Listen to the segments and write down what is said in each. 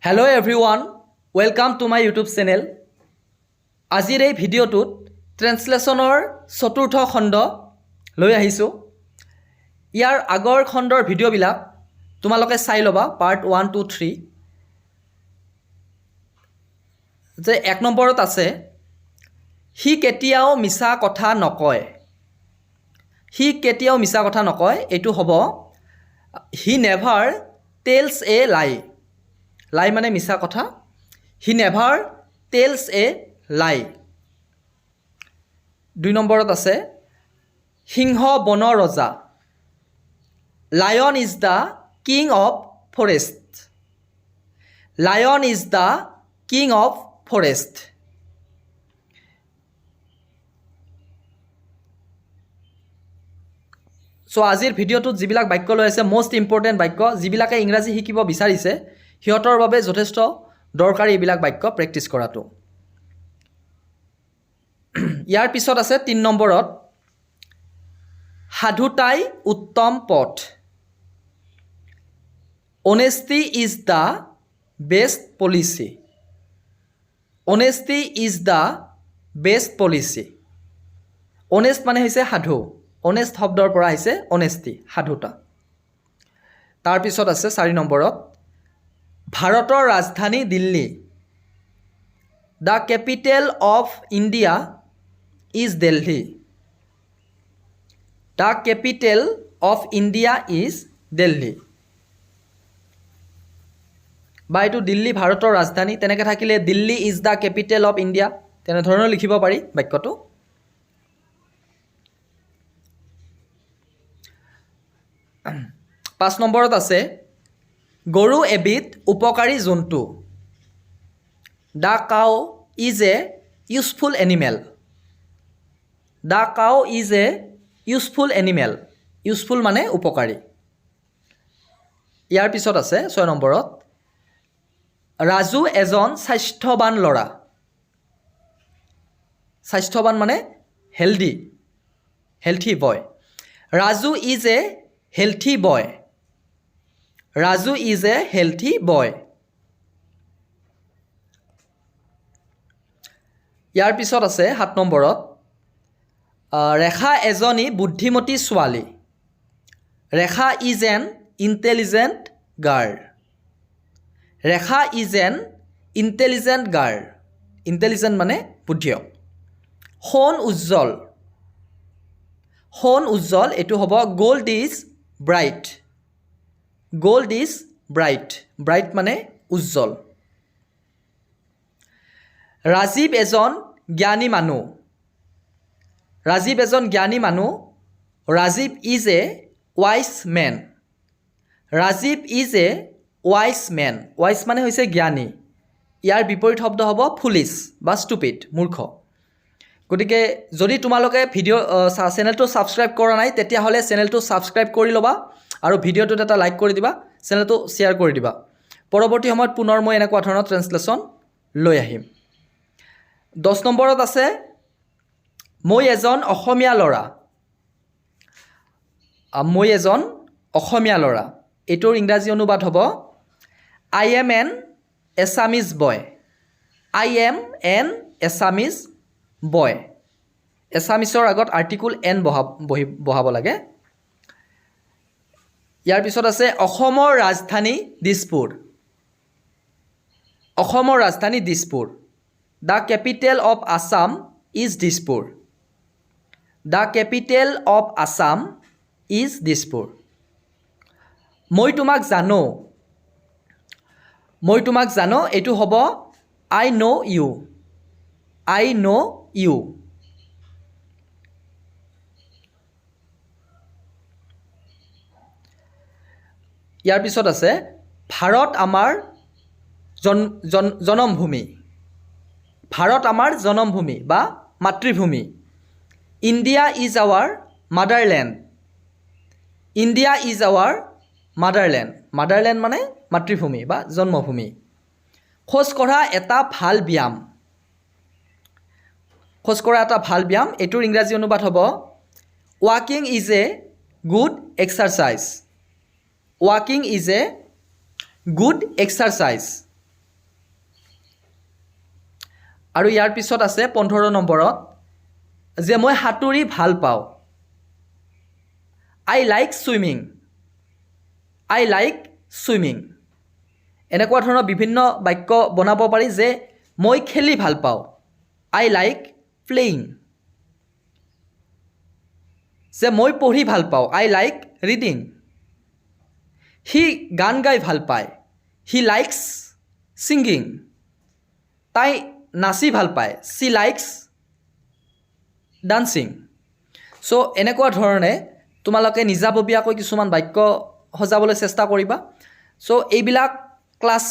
Hello everyone, welcome to my YouTube channel. আজিৰ এই ভিডিঅ'টোত ট্ৰেন্সলেশ্যনৰ চতুৰ্থ খণ্ড লৈ আহিছোঁ। ইয়াৰ আগৰ খণ্ডৰ ভিডিঅ'বিলাক তোমালোকে চাই ল'বা, পাৰ্ট 1, 2, 3। যে 1 নম্বৰত আছে, সি কেতিয়াও মিছা কথা নকয়। সি কেতিয়াও মিছা কথা নকয়, এইটো হ'ব হি নেভাৰ টেলছ এ লাই। লাই মানে মিছা কথা। হি নেভাৰ টেলছ এ লাই। 2 নম্বৰত আছে, সিংহ বনৰ ৰজা। Lion is the king of forest. Lion is the king of forest. চ' আজিৰ ভিডিঅ'টোত যিবিলাক বাক্য লৈ আছে, মষ্ট ইম্পৰ্টেণ্ট বাক্য, যিবিলাকে ইংৰাজী শিকিব বিচাৰিছে সিহঁতৰ বাবে যথেষ্ট দৰকাৰী এইবিলাক বাক্য প্ৰেক্টিছ কৰাটো। ইয়াৰ পিছত আছে 3 নম্বৰত, সাধুতাই উত্তম পথ। Honesty is the best policy. Honesty is the best policy. Honest মানে হৈছে সাধু। অনেষ্ট শব্দৰ পৰা আহিছে অনেষ্টি, সাধুতা। তাৰপিছত আছে 4 নম্বৰত, ভাৰতৰ ৰাজধানী Delhi. The capital of India is Delhi. The capital of India is Delhi. বা এইটো দিল্লী ভাৰতৰ ৰাজধানী, তেনেকৈ থাকিলে Delhi is the capital of India, তেনেধৰণৰ লিখিব পাৰি বাক্যটো। পাঁচ নম্বৰত আছে, গৰু এবিধ উপকাৰী জন্তু। The cow is a useful animal. The cow is a useful animal. Useful মানে উপকাৰী। ইয়াৰ পিছত আছে 6 নম্বৰত, ৰাজু এজন স্বাস্থ্যৱান ল'ৰা। স্বাস্থ্যৱান মানে healthy, healthy boy. Raju is a healthy boy. Raju is a healthy boy. ইয়াৰ পিছত আছে 7 নম্বৰত, ৰেখা এজনী বুদ্ধিমতী ছোৱালী। Rekha is an intelligent girl. Rekha is an intelligent girl. Intelligent মানে বুদ্ধিয়ক। সোণ উজ্জ্বল। সোণ উজ্জ্বল, এইটো হ'ব gold is bright. Gold is bright. Bright মানে উজ্জ্বল। ৰাজীৱ এজন জ্ঞানী মানুহ। ৰাজীৱ এজন জ্ঞানী মানুহ। Rajiv is a wise man. Rajiv is a wise man. Wise মানে হৈছে জ্ঞানী। ইয়াৰ বিপৰীত শব্দ হ'ব ফুলিছ বা ষ্টুপিড, মূৰ্খ। গতিকে যদি তোমালোকে চেনেলটো ছাবস্ক্ৰাইব কৰা নাই, তেতিয়াহ'লে চেনেলটো ছাবস্ক্ৰাইব কৰি ল'বা আৰু ভিডিঅ'টোত এটা লাইক কৰি দিবা, চেনেলটো শ্বেয়াৰ কৰি দিবা। পৰৱৰ্তী সময়ত পুনৰ মই এনেকুৱা ধৰণৰ ট্ৰেন্সলেশ্যন লৈ আহিম। 10 নম্বৰত আছে, মই এজন অসমীয়া ল'ৰা। মই এজন অসমীয়া ল'ৰা। এইটোৰ ইংৰাজী অনুবাদ হ'ব, I am an Assamese boy. I am an Assamese boy. এছামিছৰ আগত আৰ্টিকুল এন বহাব লাগে। ইয়াৰ পিছত আছে, অসমৰ ৰাজধানী দিছপুৰ। অসমৰ ৰাজধানী Dispur. The capital of Assam is Dispur. The capital of Assam is Dispur. মই তোমাক জানো। মই তোমাক জানো, এইটো হ'ব আই ন' ইউ। আই ন' ইউ। ইয়াৰ পিছত আছে, ভাৰত আমাৰ জনমভূমি। ভাৰত আমাৰ জনমভূমি বা মাতৃভূমি। India is our motherland. India is our motherland. Motherland মানে মাতৃভূমি বা জন্মভূমি। খোজকঢ়া এটা ভাল ব্যায়াম। খোজকঢ়া এটা ভাল ব্যায়াম, এইটোৰ ইংৰাজী অনুবাদ হ'ব, ৱাকিং is a good exercise. ৱাকিং is a good exercise. আৰু ইয়াৰ পিছত আছে 15 নম্বৰত যে মই সাঁতুৰি ভাল পাওঁ আই লাইক ছুইমিং আই লাইক ছুইমিং এনেকুৱা ধৰণৰ বিভিন্ন বাক্য বনাব পাৰি যে মই খেলি ভাল পাওঁ আই লাইক প্লেয়িং যে মই পঢ়ি ভাল পাওঁ আই লাইক ৰিডিং সি গান গাই ভাল পায় হি লাইকছ ছিংগিং তাই নাচি ভাল পায় চি লাইকছ ডান্সিং চ' এনেকুৱা ধৰণে তোমালোকে নিজাববীয়াকৈ কিছুমান বাক্য সজাবলৈ চেষ্টা কৰিবা চ' এইবিলাক ক্লাছ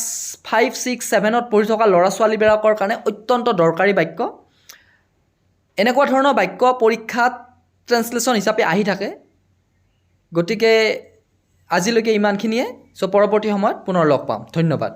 5, 6, 7ত পঢ়ি থকা ল'ৰা ছোৱালীবিলাকৰ কাৰণে অত্যন্ত দৰকাৰী বাক্য এনেকুৱা ধৰণৰ বাক্য পৰীক্ষাত ট্ৰেন্সলেশ্যন হিচাপে আহি থাকে গতিকে আজিলৈকে ইমানখিনিয়ে চ' পৰৱৰ্তী সময়ত পুনৰ লগ পাম ধন্যবাদ